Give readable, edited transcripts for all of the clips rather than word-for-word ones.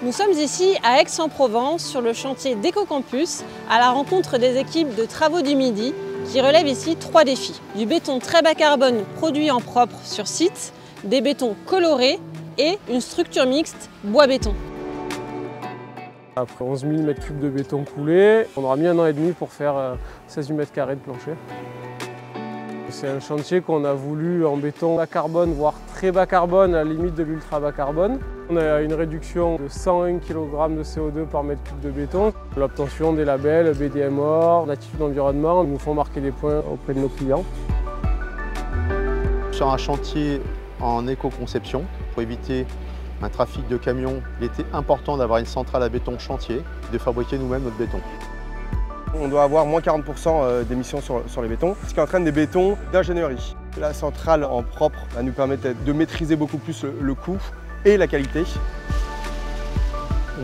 Nous sommes ici à Aix-en-Provence sur le chantier d'Ecocampus à la rencontre des équipes de Travaux du Midi qui relèvent ici 3 défis. Du béton très bas carbone produit en propre sur site, des bétons colorés et une structure mixte bois-béton. Après 11 000 m3 de béton coulé, on aura mis 1 an et demi pour faire 16 m² de plancher. C'est un chantier qu'on a voulu en béton bas carbone, voire très bas carbone, à la limite de l'ultra bas carbone. On a une réduction de 101 kg de CO2 par mètre cube de béton. L'obtention des labels BDM-OR, Attitude Environnement nous font marquer des points auprès de nos clients. Sur un chantier en éco-conception, pour éviter un trafic de camions, il était important d'avoir une centrale à béton chantier, de fabriquer nous-mêmes notre béton. On doit avoir moins 40% d'émissions sur les bétons, ce qui entraîne des bétons d'ingénierie. La centrale en propre va nous permettre de maîtriser beaucoup plus le coût et la qualité.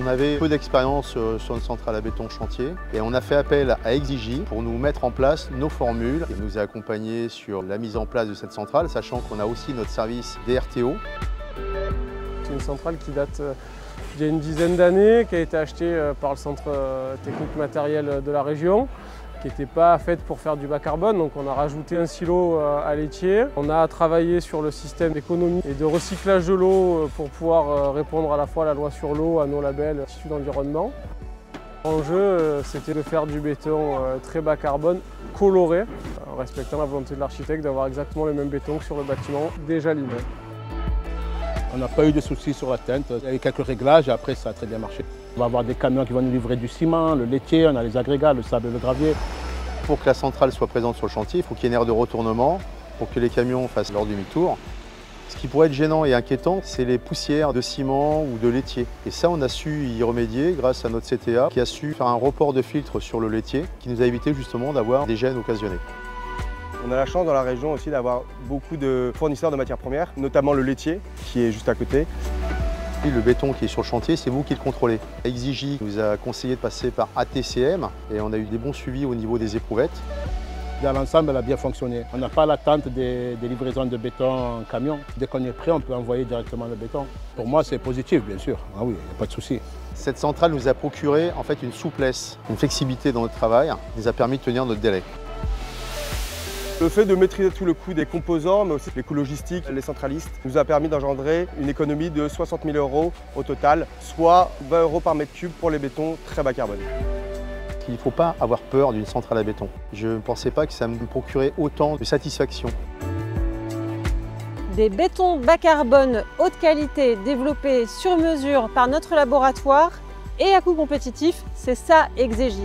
On avait peu d'expérience sur une centrale à béton chantier et on a fait appel à Exigi pour nous mettre en place nos formules. Il nous a accompagnés sur la mise en place de cette centrale, sachant qu'on a aussi notre service DRTO. C'est une centrale qui date d'il y a une dizaine d'années, qui a été achetée par le centre technique matériel de la région, qui n'était pas faite pour faire du bas carbone, donc on a rajouté un silo à laitier. On a travaillé sur le système d'économie et de recyclage de l'eau pour pouvoir répondre à la fois à la loi sur l'eau, à nos labels Attitude Environnement. L'enjeu, c'était de faire du béton très bas carbone, coloré, en respectant la volonté de l'architecte d'avoir exactement le même béton que sur le bâtiment déjà livré. On n'a pas eu de soucis sur la teinte, il y a eu quelques réglages et après ça a très bien marché. On va avoir des camions qui vont nous livrer du ciment, le laitier, on a les agrégats, le sable et le gravier. Pour que la centrale soit présente sur le chantier, il faut qu'il y ait une aire de retournement pour que les camions fassent leur demi-tour. Ce qui pourrait être gênant et inquiétant, c'est les poussières de ciment ou de laitier. Et ça, on a su y remédier grâce à notre CTA qui a su faire un report de filtre sur le laitier qui nous a évité justement d'avoir des gênes occasionnés. On a la chance dans la région aussi d'avoir beaucoup de fournisseurs de matières premières, notamment le laitier qui est juste à côté. Et le béton qui est sur le chantier, c'est vous qui le contrôlez. Exigi nous a conseillé de passer par ATCM et on a eu des bons suivis au niveau des éprouvettes. Dans l'ensemble, elle a bien fonctionné. On n'a pas l'attente des livraisons de béton en camion. Dès qu'on est prêt, on peut envoyer directement le béton. Pour moi, c'est positif, bien sûr. Ah oui, il n'y a pas de souci. Cette centrale nous a procuré en fait une souplesse, une flexibilité dans notre travail, qui nous a permis de tenir notre délai. Le fait de maîtriser tout le coût des composants, mais aussi les coûts logistiques, les centralistes, nous a permis d'engendrer une économie de 60 000 € au total, soit 20 € par mètre cube pour les bétons très bas carbone. Il ne faut pas avoir peur d'une centrale à béton. Je ne pensais pas que ça me procurait autant de satisfaction. Des bétons bas carbone haute qualité développés sur mesure par notre laboratoire et à coût compétitif, c'est ça Exigi.